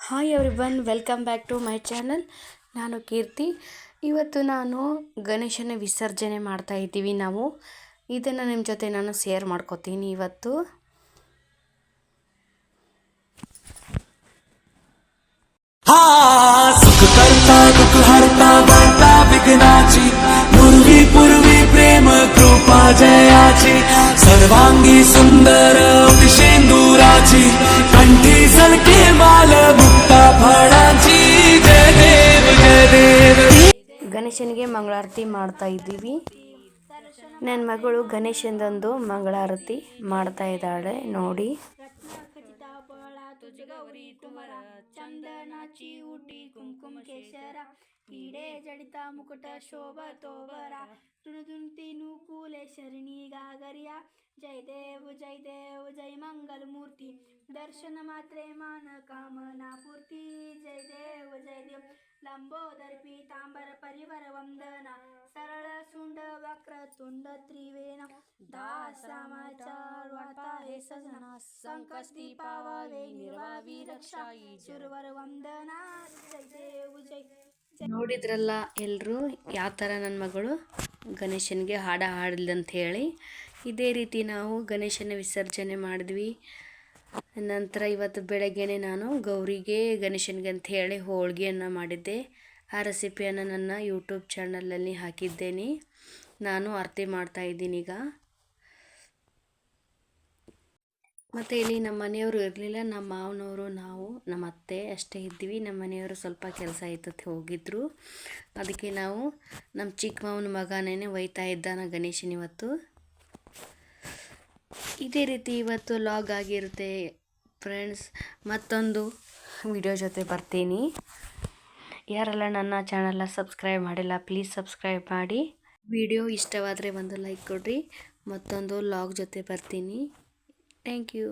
Hi everyone, welcome back to my channel. ನಾನು ಕೀರ್ತಿ. ಇವತ್ತು ನಾನು ಗಣೇಶನ ವಿಸರ್ಜನೆ ಮಾಡ್ತಾ ಇದ್ದೀವಿ. ಇದನ್ನು ನಿಮ್ಮ ಜೊತೆ ನಾನು ಶೇರ್ ಮಾಡ್ಕೋತೀನಿ ಇವತ್ತು. सुख करता दुख हरता वार्ता विघ्नाची पूर्वी पूर्वी प्रेम कृपा जयाची सर्वांगी सुंदर शेंदुराची कंठी सलके माल मुक्ता फळाची जय देव जय देव. ಗಣೇಶನಿಗೆ ಮಂಗಳಾರತಿ ಮಾಡ್ತಾ ಇದ್ದೀವಿ. ನನ್ನ ಮಗಳು ಗಣೇಶಂದಂದು ಮಂಗಳಾರತಿ ಮಾಡ್ತಾ ಇದ್ದಾಳೆ ನೋಡಿ. गौरी कुमार चंदनाची उटी कुमकुम केशरा हिडे जडिता मुकुट शोभतोबरा तुणुतुंती नुकुले शरणी गागरिया जय देव जय मंगल मूर्ती दर्शन मात्रे मान कामना पूर्ती जय देव लंबोदर पीतांबर परिवर वंदना सरळ सुंड वक्र तुंड त्रिवेण दासमाचार वार्ता हे सजना संकष्टी पावावे निर्वावी रक्षाई सुरवर ವಂದನಾ ಜೈ ದೇವ ಜೈ. ನೋಡಿದ್ರಲ್ಲ ಎಲ್ಲರೂ ಯಾವ ಥರ ನನ್ನ ಮಗಳು ಗಣೇಶನಿಗೆ ಹಾಡಿದ್ಲು ಅಂತ ಹೇಳಿ. ಇದೇ ರೀತಿ ನಾವು ಗಣೇಶನ ವಿಸರ್ಜನೆ ಮಾಡಿದ್ವಿ. ನಂತರ ಇವತ್ತು ಬೆಳಗ್ಗೆನೆ ನಾನು ಗೌರಿಗೆ ಗಣೇಶನಿಗೆ ಅಂತ ಹೇಳಿ ಹೋಳಿಗೆಯನ್ನು ಮಾಡಿದ್ದೆ. ಆ ರೆಸಿಪಿಯನ್ನು ನನ್ನ ಯೂಟ್ಯೂಬ್ ಚಾನಲಲ್ಲಿ ಹಾಕಿದ್ದೇನೆ. ನಾನು ಆರತಿ ಮಾಡ್ತಾಯಿದ್ದೀನಿ ಈಗ. ಮತ್ತು ಇಲ್ಲಿ ನಮ್ಮ ಮನೆಯವರು ಇರಲಿಲ್ಲ, ನಮ್ಮ ಮಾವನವರು ನಮ್ಮ ಅತ್ತೆ ಅಷ್ಟೇ ಇದ್ದೀವಿ. ನಮ್ಮ ಮನೆಯವರು ಸ್ವಲ್ಪ ಕೆಲಸ ಇತ್ತು ಹೋಗಿದ್ದರು. ಅದಕ್ಕೆ ನಾವು ನಮ್ಮ ಚಿಕ್ಕ ಮಾವನ ಮಗನೇ ಒಯ್ತಾ ಇದ್ದಾನ ಗಣೇಶನ ಇವತ್ತು. ಇದೇ ರೀತಿ ಇವತ್ತು ಲಾಗ್ ಆಗಿರುತ್ತೆ ಫ್ರೆಂಡ್ಸ್. ಮತ್ತೊಂದು ವಿಡಿಯೋ ಜೊತೆ ಬರ್ತೀನಿ. ಯಾರೆಲ್ಲ ನನ್ನ ಚಾನಲ್ನ ಸಬ್ಸ್ಕ್ರೈಬ್ ಮಾಡಿಲ್ಲ ಪ್ಲೀಸ್ ಸಬ್ಸ್ಕ್ರೈಬ್ ಮಾಡಿ. ವಿಡಿಯೋ ಇಷ್ಟವಾದರೆ ಒಂದು ಲೈಕ್ ಕೊಡಿರಿ. ಮತ್ತೊಂದು ಲಾಗ್ ಜೊತೆ ಬರ್ತೀನಿ. Thank you.